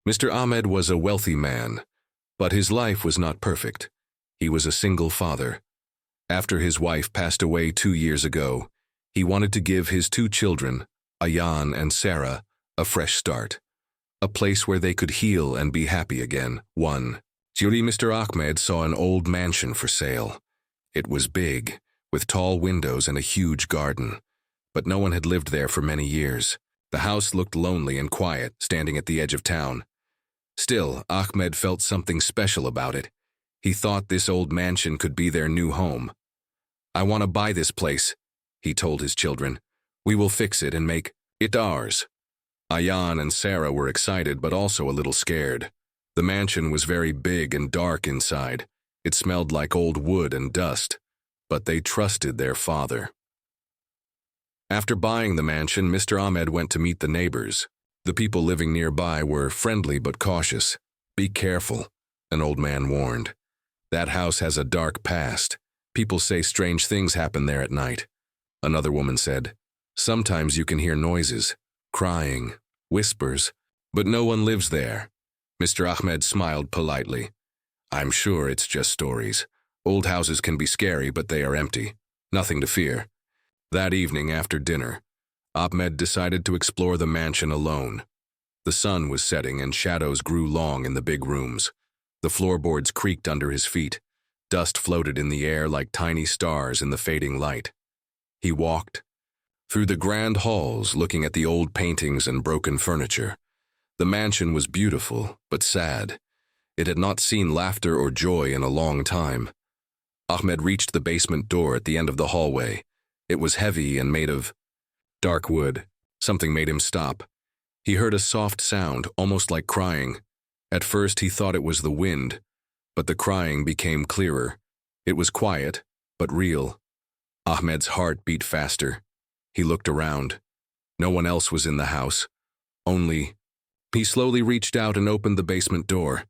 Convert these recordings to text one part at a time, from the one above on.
Mr. Ahmed was a wealthy man, but his life was not perfect. He was a single father. After his wife passed away 2 years ago, he wanted to give his 2 children, Ayan and Sarah, a fresh start. A place where they could heal and be happy again. 1. Mr. Ahmed saw an old mansion for sale. It was big, with tall windows and a huge garden, but no one had lived there for many years. The house looked lonely and quiet, standing at the edge of town. Still, Ahmed felt something special about it. He thought this old mansion could be their new home. "I want to buy this place," he told his children. "We will fix it and make it ours." Ayan and Sarah were excited but also a little scared. The mansion was very big and dark inside. It smelled like old wood and dust, but they trusted their father. After buying the mansion, Mr. Ahmed went to meet the neighbors. The people living nearby were friendly but cautious. "Be careful," an old man warned. "That house has a dark past. People say strange things happen there at night." Another woman said, "Sometimes you can hear noises, crying, whispers, but no one lives there." Mr. Ahmed smiled politely. "I'm sure it's just stories. Old houses can be scary, but they are empty. Nothing to fear." That evening after dinner, Ahmed decided to explore the mansion alone. The sun was setting and shadows grew long in the big rooms. The floorboards creaked under his feet. Dust floated in the air like tiny stars in the fading light. He walked through the grand halls, looking at the old paintings and broken furniture. The mansion was beautiful, but sad. It had not seen laughter or joy in a long time. Ahmed reached the basement door at the end of the hallway. It was heavy and made of dark wood. Something made him stop. He heard a soft sound, almost like crying. At first he thought it was the wind, but the crying became clearer. It was quiet, but real. Ahmed's heart beat faster. He looked around. No one else was in the house. He slowly reached out and opened the basement door.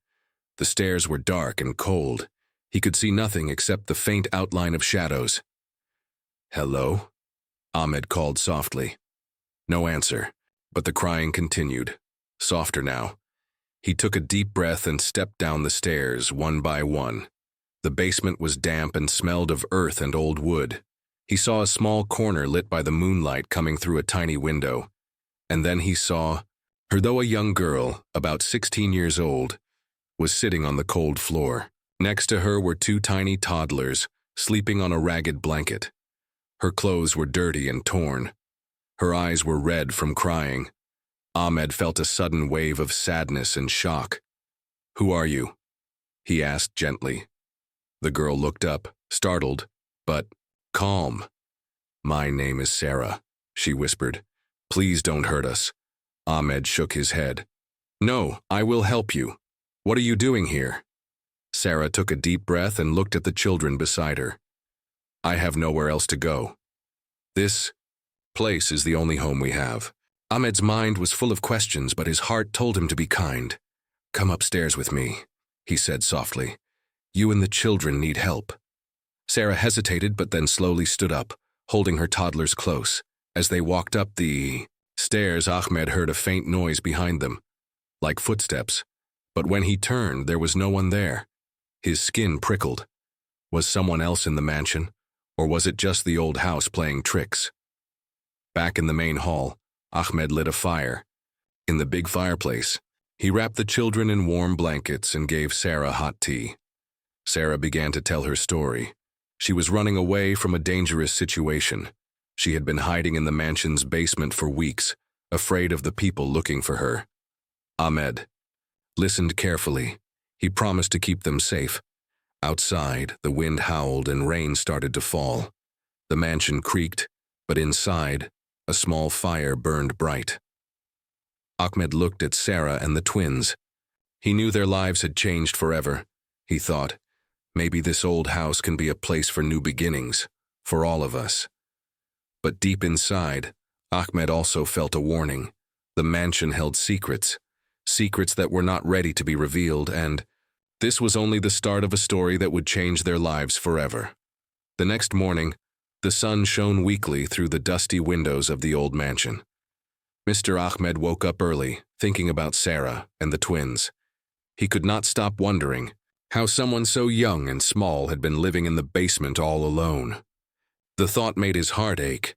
The stairs were dark and cold. He could see nothing except the faint outline of shadows. "Hello?" Ahmed called softly. No answer, but the crying continued, softer now. He took a deep breath and stepped down the stairs, one by one. The basement was damp and smelled of earth and old wood. He saw a small corner lit by the moonlight coming through a tiny window. And then he saw her, though a young girl, about 16 years old, was sitting on the cold floor. Next to her were 2 tiny toddlers, sleeping on a ragged blanket. Her clothes were dirty and torn. Her eyes were red from crying. Ahmed felt a sudden wave of sadness and shock. "Who are you?" he asked gently. The girl looked up, startled, but calm. "My name is Sarah," she whispered. "Please don't hurt us." Ahmed shook his head. "No, I will help you. What are you doing here?" Sarah took a deep breath and looked at the children beside her. "I have nowhere else to go. This place is the only home we have." Ahmed's mind was full of questions, but his heart told him to be kind. "Come upstairs with me," he said softly. "You and the children need help." Sarah hesitated but then slowly stood up, holding her toddlers close. As they walked up the stairs, Ahmed heard a faint noise behind them, like footsteps. But when he turned, there was no one there. His skin prickled. Was someone else in the mansion? Or was it just the old house playing tricks? Back in the main hall, Ahmed lit a fire. In the big fireplace, he wrapped the children in warm blankets and gave Sarah hot tea. Sarah began to tell her story. She was running away from a dangerous situation. She had been hiding in the mansion's basement for weeks, afraid of the people looking for her. Ahmed listened carefully. He promised to keep them safe. Outside, the wind howled and rain started to fall. The mansion creaked, but inside, a small fire burned bright. Ahmed looked at Sarah and the twins. He knew their lives had changed forever. He thought, maybe this old house can be a place for new beginnings, for all of us. But deep inside, Ahmed also felt a warning. The mansion held secrets, secrets that were not ready to be revealed, and this was only the start of a story that would change their lives forever. The next morning, the sun shone weakly through the dusty windows of the old mansion. Mr. Ahmed woke up early, thinking about Sarah and the twins. He could not stop wondering how someone so young and small had been living in the basement all alone. The thought made his heart ache.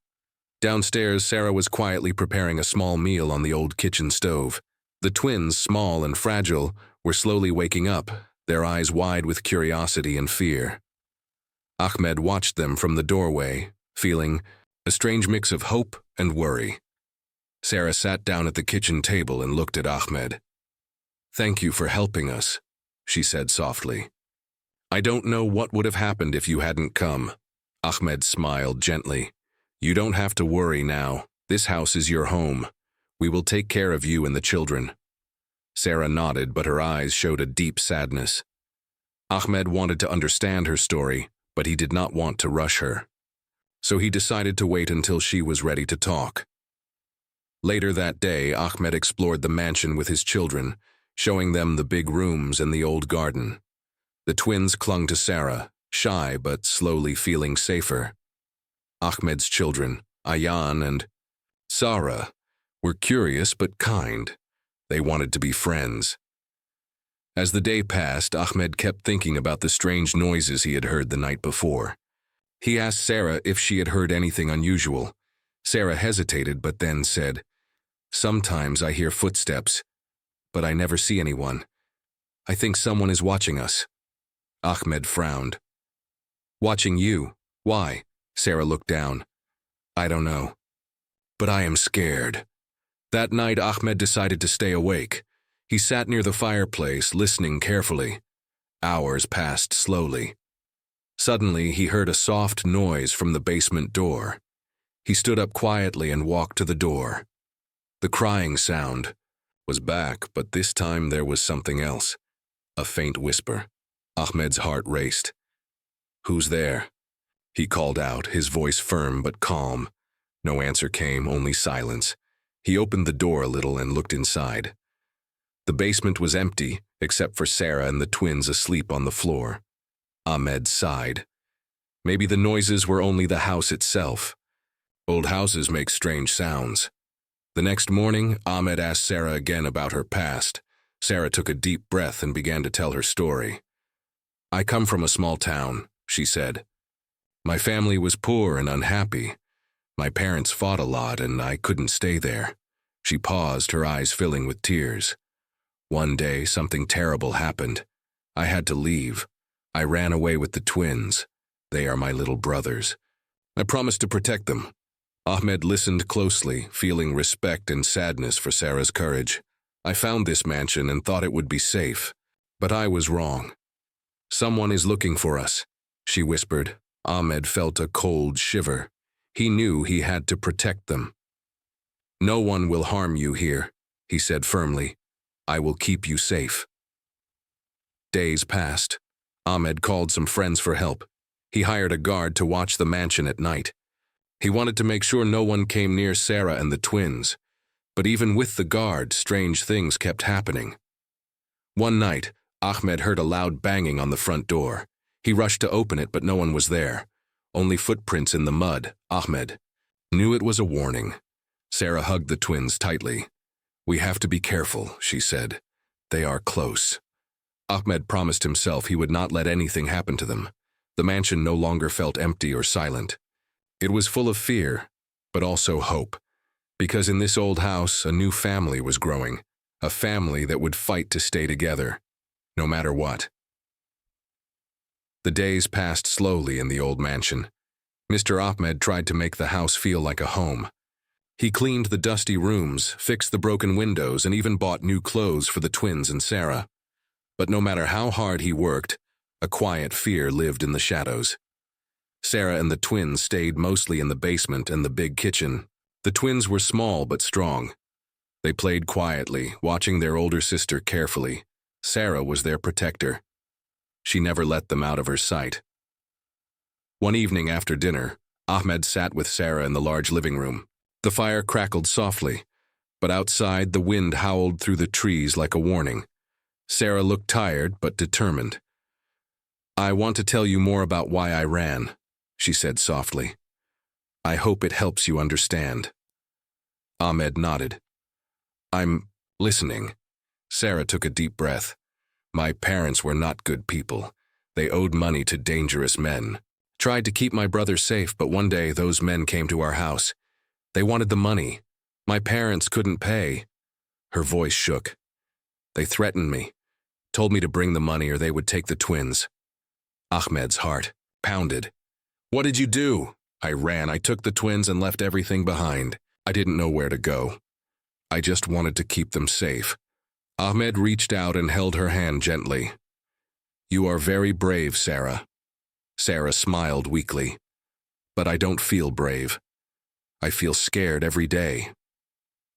Downstairs, Sarah was quietly preparing a small meal on the old kitchen stove. The twins, small and fragile, were slowly waking up, their eyes wide with curiosity and fear. Ahmed watched them from the doorway, feeling a strange mix of hope and worry. Sarah sat down at the kitchen table and looked at Ahmed. "Thank you for helping us," she said softly. "I don't know what would have happened if you hadn't come." Ahmed smiled gently. "You don't have to worry now. This house is your home. We will take care of you and the children." Sarah nodded, but her eyes showed a deep sadness. Ahmed wanted to understand her story, but he did not want to rush her. So he decided to wait until she was ready to talk. Later that day, Ahmed explored the mansion with his children, showing them the big rooms and the old garden. The twins clung to Sarah, shy but slowly feeling safer. Ahmed's children, Ayan and Sarah, were curious but kind. They wanted to be friends. As the day passed, Ahmed kept thinking about the strange noises he had heard the night before. He asked Sarah if she had heard anything unusual. Sarah hesitated but then said, "Sometimes I hear footsteps, but I never see anyone. I think someone is watching us." Ahmed frowned. "Watching you? Why?" Sarah looked down. "I don't know. But I am scared." That night, Ahmed decided to stay awake. He sat near the fireplace, listening carefully. Hours passed slowly. Suddenly, he heard a soft noise from the basement door. He stood up quietly and walked to the door. The crying sound was back, but this time there was something else. A faint whisper. Ahmed's heart raced. "Who's there?" He called out, his voice firm but calm. No answer came, only silence. He opened the door a little and looked inside. The basement was empty, except for Sarah and the twins asleep on the floor. Ahmed sighed. Maybe the noises were only the house itself. Old houses make strange sounds. The next morning, Ahmed asked Sarah again about her past. Sarah took a deep breath and began to tell her story. "I come from a small town," she said. "My family was poor and unhappy. My parents fought a lot and I couldn't stay there." She paused, her eyes filling with tears. "One day, something terrible happened. I had to leave. I ran away with the twins. They are my little brothers. I promised to protect them." Ahmed listened closely, feeling respect and sadness for Sarah's courage. "I found this mansion and thought it would be safe, but I was wrong. Someone is looking for us," she whispered. Ahmed felt a cold shiver. He knew he had to protect them. "No one will harm you here," he said firmly. "I will keep you safe." Days passed. Ahmed called some friends for help. He hired a guard to watch the mansion at night. He wanted to make sure no one came near Sarah and the twins. But even with the guard, strange things kept happening. One night, Ahmed heard a loud banging on the front door. He rushed to open it, but no one was there. Only footprints in the mud. Ahmed knew it was a warning. Sarah hugged the twins tightly. "We have to be careful," she said. "They are close." Ahmed promised himself he would not let anything happen to them. The mansion no longer felt empty or silent. It was full of fear, but also hope. Because in this old house, a new family was growing. A family that would fight to stay together, no matter what. The days passed slowly in the old mansion. Mr. Ahmed tried to make the house feel like a home. He cleaned the dusty rooms, fixed the broken windows, and even bought new clothes for the twins and Sarah. But no matter how hard he worked, a quiet fear lived in the shadows. Sarah and the twins stayed mostly in the basement and the big kitchen. The twins were small but strong. They played quietly, watching their older sister carefully. Sarah was their protector. She never let them out of her sight. One evening after dinner, Ahmed sat with Sarah in the large living room. The fire crackled softly, but outside the wind howled through the trees like a warning. Sarah looked tired but determined. "I want to tell you more about why I ran," she said softly. "I hope it helps you understand." Ahmed nodded. I'm listening. Sarah took a deep breath. My parents were not good people. They owed money to dangerous men. Tried to keep my brother safe, but one day those men came to our house. They wanted the money. My parents couldn't pay. Her voice shook. They threatened me, told me to bring the money or they would take the twins. Ahmed's heart pounded. What did you do? I ran. I took the twins and left everything behind. I didn't know where to go. I just wanted to keep them safe. Ahmed reached out and held her hand gently. You are very brave, Sarah. Sarah smiled weakly. But I don't feel brave. I feel scared every day.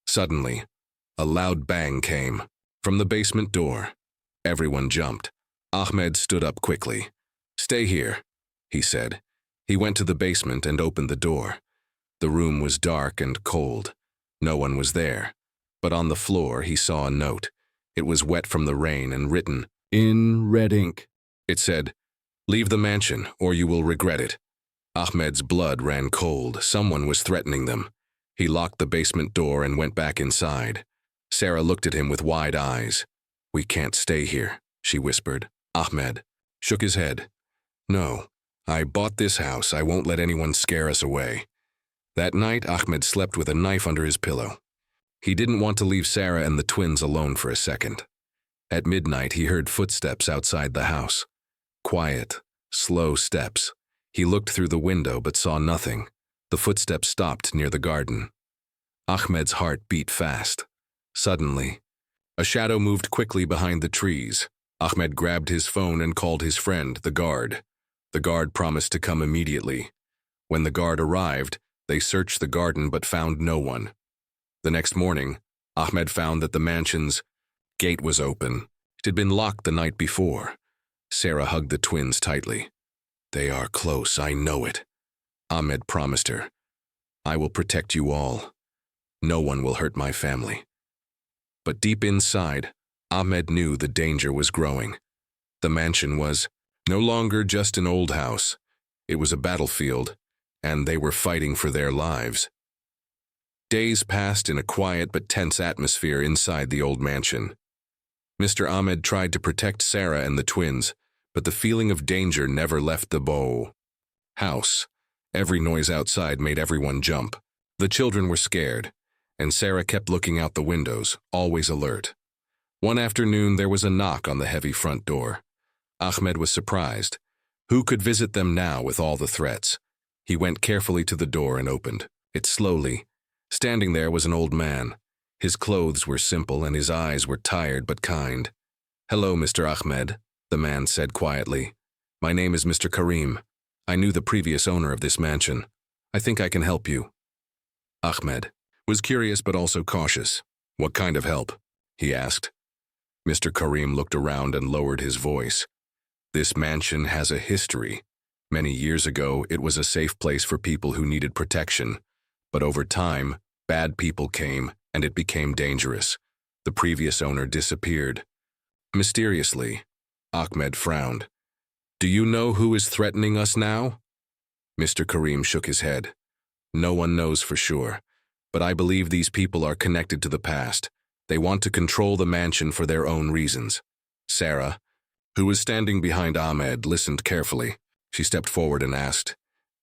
Suddenly, a loud bang came from the basement door. Everyone jumped. Ahmed stood up quickly. Stay here, he said. He went to the basement and opened the door. The room was dark and cold. No one was there. But on the floor he saw a note. It was wet from the rain and written in red ink. It said, Leave the mansion or you will regret it. Ahmed's blood ran cold. Someone was threatening them. He locked the basement door and went back inside. Sarah looked at him with wide eyes. We can't stay here, she whispered. Ahmed shook his head. No, I bought this house. I won't let anyone scare us away. That night, Ahmed slept with a knife under his pillow. He didn't want to leave Sarah and the twins alone for a second. At midnight, he heard footsteps outside the house. Quiet, slow steps. He looked through the window but saw nothing. The footsteps stopped near the garden. Ahmed's heart beat fast. Suddenly, a shadow moved quickly behind the trees. Ahmed grabbed his phone and called his friend, the guard. The guard promised to come immediately. When the guard arrived, they searched the garden but found no one. The next morning, Ahmed found that the mansion's gate was open. It had been locked the night before. Sarah hugged the twins tightly. They are close, I know it. Ahmed promised her. I will protect you all. No one will hurt my family. But deep inside, Ahmed knew the danger was growing. The mansion was no longer just an old house. It was a battlefield, and they were fighting for their lives. Days passed in a quiet but tense atmosphere inside the old mansion. Mr. Ahmed tried to protect Sarah and the twins, but the feeling of danger never left the house. Every noise outside made everyone jump. The children were scared, and Sarah kept looking out the windows, always alert. One afternoon, there was a knock on the heavy front door. Ahmed was surprised. Who could visit them now with all the threats? He went carefully to the door and opened it slowly. Standing there was an old man. His clothes were simple and his eyes were tired but kind. Hello, Mr. Ahmed, the man said quietly. My name is Mr. Karim. I knew the previous owner of this mansion. I think I can help you. Ahmed was curious but also cautious. What kind of help? He asked. Mr. Karim looked around and lowered his voice. This mansion has a history. Many years ago, it was a safe place for people who needed protection. But over time, bad people came, and it became dangerous. The previous owner disappeared. Mysteriously, Ahmed frowned. Do you know who is threatening us now? Mr. Karim shook his head. No one knows for sure, but I believe these people are connected to the past. They want to control the mansion for their own reasons. Sarah, who was standing behind Ahmed, listened carefully. She stepped forward and asked,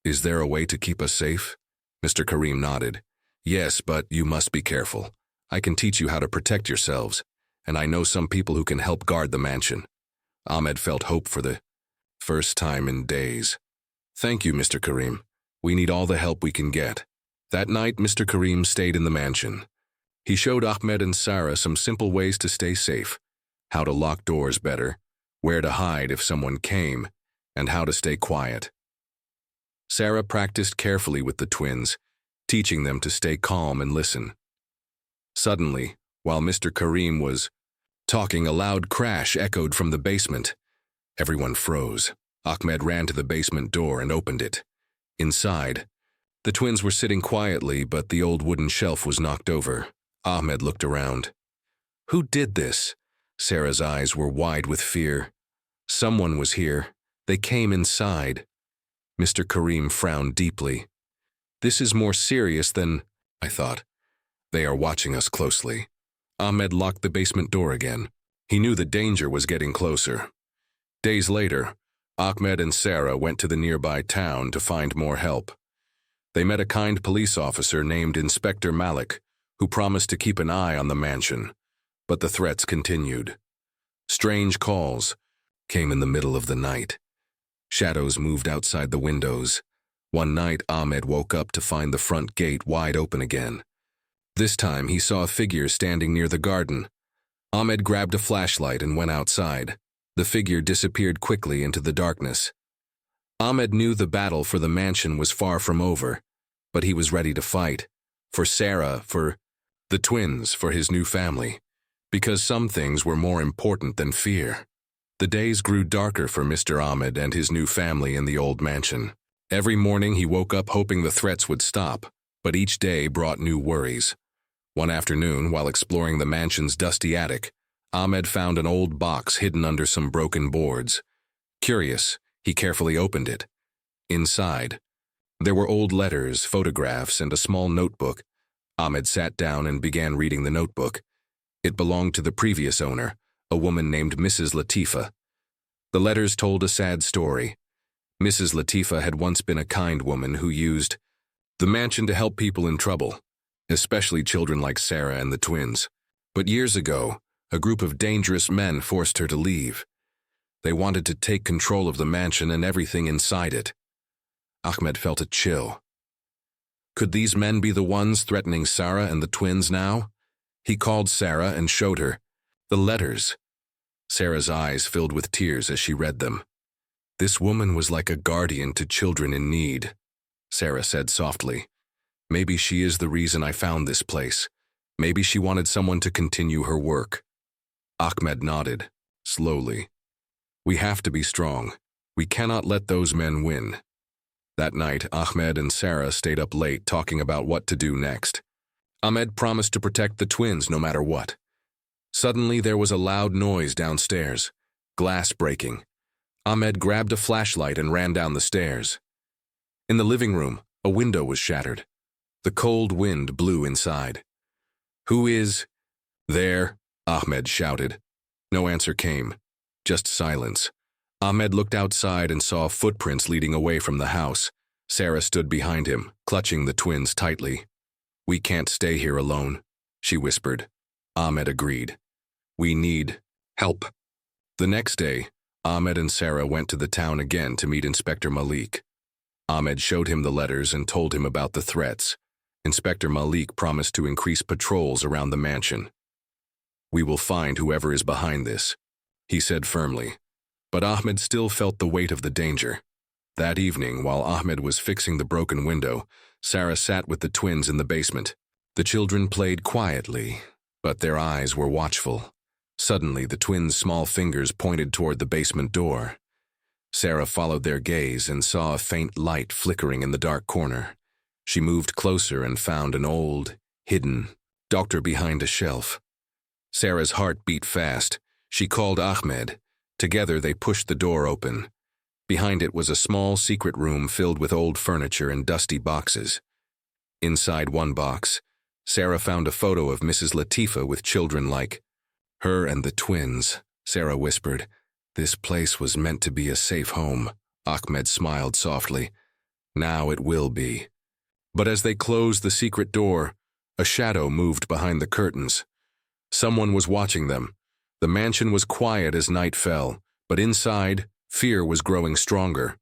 Is there a way to keep us safe? Mr. Karim nodded. Yes, but you must be careful. I can teach you how to protect yourselves, and I know some people who can help guard the mansion. Ahmed felt hope for the first time in days. Thank you, Mr. Karim. We need all the help we can get. That night, Mr. Karim stayed in the mansion. He showed Ahmed and Sarah some simple ways to stay safe, how to lock doors better, where to hide if someone came, and how to stay quiet. Sarah practiced carefully with the twins, teaching them to stay calm and listen. Suddenly, while Mr. Karim was talking, a loud crash echoed from the basement. Everyone froze. Ahmed ran to the basement door and opened it. Inside, the twins were sitting quietly, but the old wooden shelf was knocked over. Ahmed looked around. Who did this? Sarah's eyes were wide with fear. Someone was here. They came inside. Mr. Karim frowned deeply. This is more serious than I thought. They are watching us closely. Ahmed locked the basement door again. He knew the danger was getting closer. Days later, Ahmed and Sarah went to the nearby town to find more help. They met a kind police officer named Inspector Malik, who promised to keep an eye on the mansion, but the threats continued. Strange calls came in the middle of the night. Shadows moved outside the windows. One night, Ahmed woke up to find the front gate wide open again. This time, he saw a figure standing near the garden. Ahmed grabbed a flashlight and went outside. The figure disappeared quickly into the darkness. Ahmed knew the battle for the mansion was far from over, but he was ready to fight. For Sarah, for the twins, for his new family. Because some things were more important than fear. The days grew darker for Mr. Ahmed and his new family in the old mansion. Every morning he woke up hoping the threats would stop, but each day brought new worries. One afternoon, while exploring the mansion's dusty attic, Ahmed found an old box hidden under some broken boards. Curious, he carefully opened it. Inside, there were old letters, photographs, and a small notebook. Ahmed sat down and began reading the notebook. It belonged to the previous owner, a woman named Mrs. Latifa. The letters told a sad story. Mrs. Latifa had once been a kind woman who used the mansion to help people in trouble, especially children like Sarah and the twins. But years ago, a group of dangerous men forced her to leave. They wanted to take control of the mansion and everything inside it. Ahmed felt a chill. Could these men be the ones threatening Sarah and the twins now? He called Sarah and showed her the letters. Sarah's eyes filled with tears as she read them. This woman was like a guardian to children in need, Sarah said softly. Maybe she is the reason I found this place. Maybe she wanted someone to continue her work. Ahmed nodded, slowly. We have to be strong. We cannot let those men win. That night, Ahmed and Sarah stayed up late talking about what to do next. Ahmed promised to protect the twins no matter what. Suddenly, there was a loud noise downstairs, glass breaking. Ahmed grabbed a flashlight and ran down the stairs. In the living room, a window was shattered. The cold wind blew inside. Who is there? Ahmed shouted. No answer came, just silence. Ahmed looked outside and saw footprints leading away from the house. Sarah stood behind him, clutching the twins tightly. We can't stay here alone, she whispered. Ahmed agreed. We need help. The next day, Ahmed and Sarah went to the town again to meet Inspector Malik. Ahmed showed him the letters and told him about the threats. Inspector Malik promised to increase patrols around the mansion. We will find whoever is behind this, he said firmly. But Ahmed still felt the weight of the danger. That evening, while Ahmed was fixing the broken window, Sarah sat with the twins in the basement. The children played quietly, but their eyes were watchful. Suddenly, the twins' small fingers pointed toward the basement door. Sarah followed their gaze and saw a faint light flickering in the dark corner. She moved closer and found an old, hidden doctor behind a shelf. Sarah's heart beat fast. She called Ahmed. Together, they pushed the door open. Behind it was a small secret room filled with old furniture and dusty boxes. Inside one box, Sarah found a photo of Mrs. Latifa with children like her and the twins. Sarah whispered, "This place was meant to be a safe home." Ahmed smiled softly. "Now it will be." But as they closed the secret door, a shadow moved behind the curtains. Someone was watching them. The mansion was quiet as night fell, but inside, fear was growing stronger.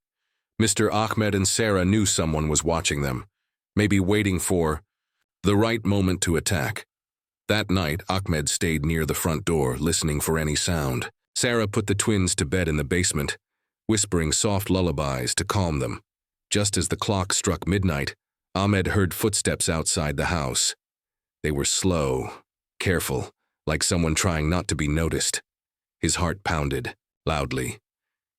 Mr. Ahmed and Sarah knew someone was watching them, maybe waiting for the right moment to attack. That night, Ahmed stayed near the front door, listening for any sound. Sarah put the twins to bed in the basement, whispering soft lullabies to calm them. Just as the clock struck midnight, Ahmed heard footsteps outside the house. They were slow, careful, like someone trying not to be noticed. His heart pounded loudly.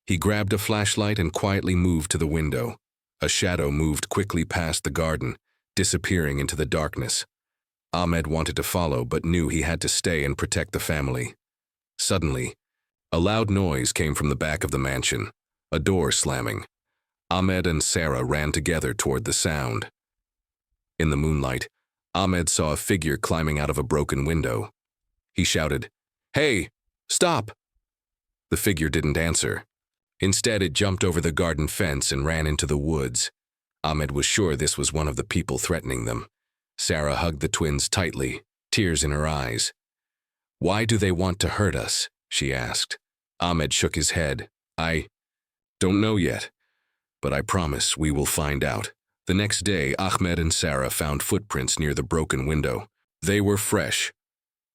He grabbed a flashlight and quietly moved to the window. A shadow moved quickly past the garden, disappearing into the darkness. Ahmed wanted to follow, but knew he had to stay and protect the family. Suddenly, a loud noise came from the back of the mansion, a door slamming. Ahmed and Sarah ran together toward the sound. In the moonlight, Ahmed saw a figure climbing out of a broken window. He shouted, "Hey, stop!" The figure didn't answer. Instead, it jumped over the garden fence and ran into the woods. Ahmed was sure this was one of the people threatening them. Sarah hugged the twins tightly, tears in her eyes. "Why do they want to hurt us?" she asked. Ahmed shook his head. "I don't know yet, but I promise we will find out." The next day, Ahmed and Sarah found footprints near the broken window. They were fresh.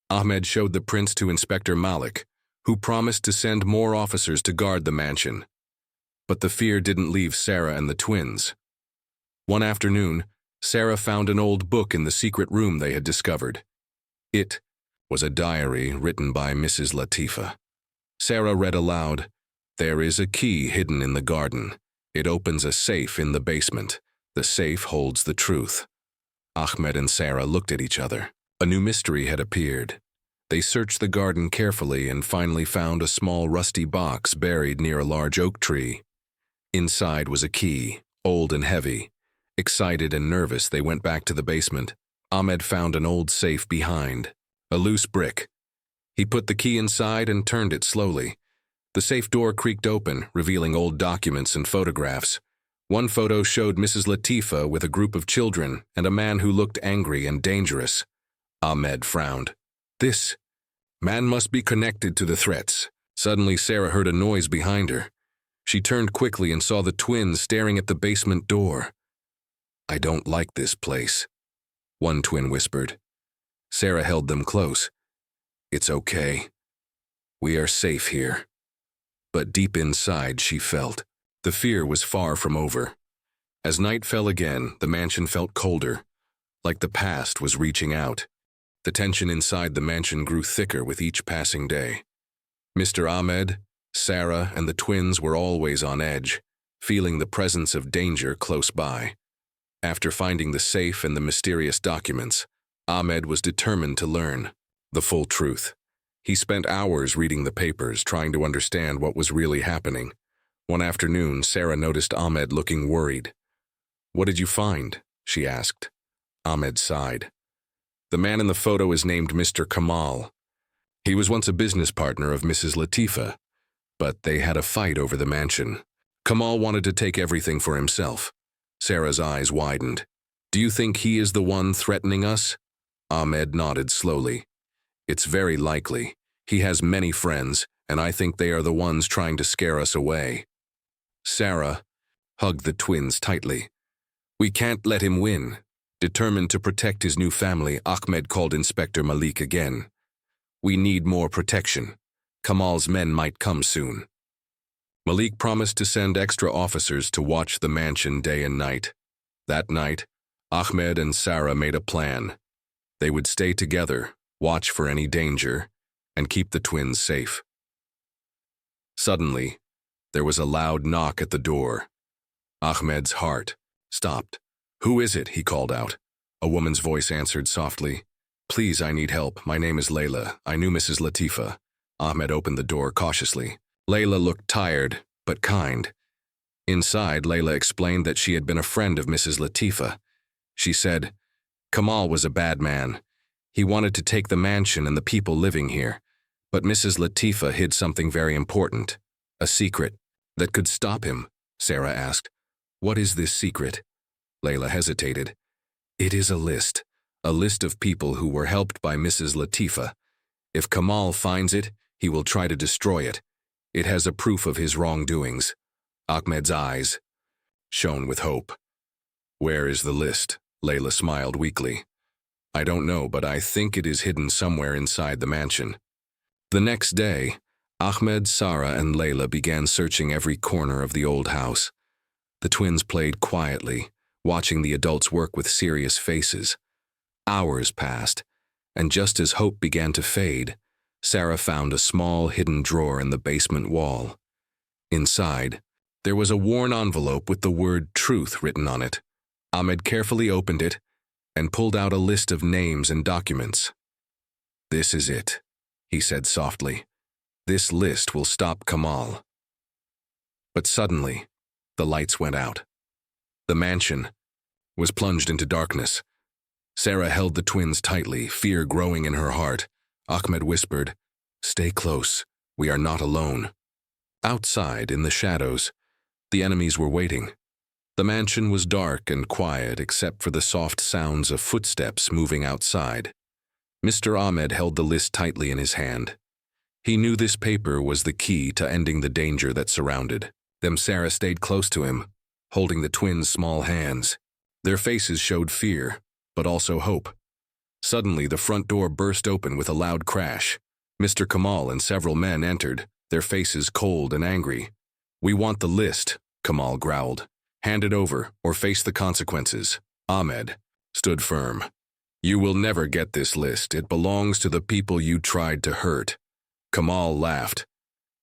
Ahmed showed the prints to Inspector Malik, who promised to send more officers to guard the mansion. But the fear didn't leave Sarah and the twins. One afternoon, Sarah found an old book in the secret room they had discovered. It was a diary written by Mrs. Latifa. Sarah read aloud, "There is a key hidden in the garden. It opens a safe in the basement. The safe holds the truth." Ahmed and Sarah looked at each other. A new mystery had appeared. They searched the garden carefully and finally found a small rusty box buried near a large oak tree. Inside was a key, old and heavy. Excited and nervous, they went back to the basement. Ahmed found an old safe behind, a loose brick. He put the key inside and turned it slowly. The safe door creaked open, revealing old documents and photographs. One photo showed Mrs. Latifa with a group of children and a man who looked angry and dangerous. Ahmed frowned. This man must be connected to the threats. Suddenly, Sarah heard a noise behind her. She turned quickly and saw the twins staring at the basement door. "I don't like this place," one twin whispered. Sarah held them close. "It's okay. We are safe here." But deep inside, she felt the fear was far from over. As night fell again, the mansion felt colder, like the past was reaching out. The tension inside the mansion grew thicker with each passing day. Mr. Ahmed, Sarah, and the twins were always on edge, feeling the presence of danger close by. After finding the safe and the mysterious documents, Ahmed was determined to learn the full truth. He spent hours reading the papers, trying to understand what was really happening. One afternoon, Sarah noticed Ahmed looking worried. "What did you find?" she asked. Ahmed sighed. "The man in the photo is named Mr. Kamal. He was once a business partner of Mrs. Latifa, but they had a fight over the mansion. Kamal wanted to take everything for himself." Sarah's eyes widened. "Do you think he is the one threatening us?" Ahmed nodded slowly. "It's very likely. He has many friends, and I think they are the ones trying to scare us away." Sarah hugged the twins tightly. "We can't let him win." Determined to protect his new family, Ahmed called Inspector Malik again. "We need more protection. Kamal's men might come soon." Malik promised to send extra officers to watch the mansion day and night. That night, Ahmed and Sarah made a plan. They would stay together, watch for any danger, and keep the twins safe. Suddenly, there was a loud knock at the door. Ahmed's heart stopped. "Who is it?" he called out. A woman's voice answered softly. "Please, I need help. My name is Layla. I knew Mrs. Latifa." Ahmed opened the door cautiously. Layla looked tired, but kind. Inside, Layla explained that she had been a friend of Mrs. Latifa. She said, "Kamal was a bad man. He wanted to take the mansion and the people living here. But Mrs. Latifa hid something very important, a secret that could stop him." Sarah asked, "What is this secret?" Layla hesitated. "It is a list of people who were helped by Mrs. Latifa. If Kamal finds it, he will try to destroy it. It has a proof of his wrongdoings." Ahmed's eyes shone with hope. "Where is the list?" Layla smiled weakly. "I don't know, but I think it is hidden somewhere inside the mansion." The next day, Ahmed, Sarah, and Layla began searching every corner of the old house. The twins played quietly, watching the adults work with serious faces. Hours passed, and just as hope began to fade, Sarah found a small hidden drawer in the basement wall. Inside, there was a worn envelope with the word "truth" written on it. Ahmed carefully opened it and pulled out a list of names and documents. "This is it," he said softly. "This list will stop Kamal." But suddenly, the lights went out. The mansion was plunged into darkness. Sarah held the twins tightly, fear growing in her heart. Ahmed whispered, "Stay close. We are not alone." Outside, in the shadows, the enemies were waiting. The mansion was dark and quiet except for the soft sounds of footsteps moving outside. Mr. Ahmed held the list tightly in his hand. He knew this paper was the key to ending the danger that surrounded them. Sarah stayed close to him, holding the twins' small hands. Their faces showed fear, but also hope. Suddenly, the front door burst open with a loud crash. Mr. Kamal and several men entered, their faces cold and angry. "We want the list," Kamal growled. "Hand it over, or face the consequences." Ahmed stood firm. "You will never get this list. It belongs to the people you tried to hurt." Kamal laughed.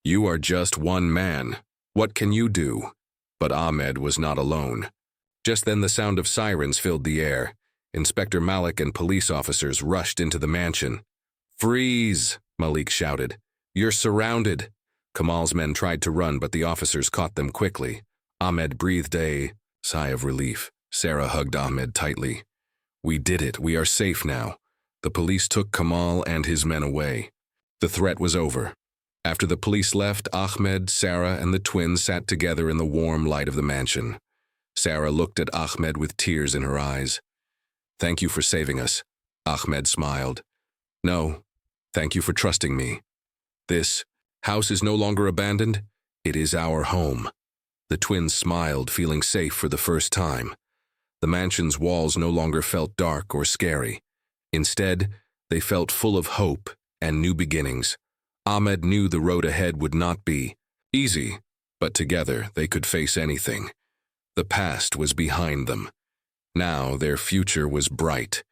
"You are just one man. What can you do?" But Ahmed was not alone. Just then the sound of sirens filled the air. Inspector Malik and police officers rushed into the mansion. "Freeze!" Malik shouted. "You're surrounded." Kamal's men tried to run, but the officers caught them quickly. Ahmed breathed a sigh of relief. Sarah hugged Ahmed tightly. "We did it. We are safe now." The police took Kamal and his men away. The threat was over. After the police left, Ahmed, Sarah, and the twins sat together in the warm light of the mansion. Sarah looked at Ahmed with tears in her eyes. "Thank you for saving us." Ahmed smiled. "No, thank you for trusting me. This house is no longer abandoned. It is our home." The twins smiled, feeling safe for the first time. The mansion's walls no longer felt dark or scary. Instead, they felt full of hope and new beginnings. Ahmed knew the road ahead would not be easy, but together they could face anything. The past was behind them. Now their future was bright.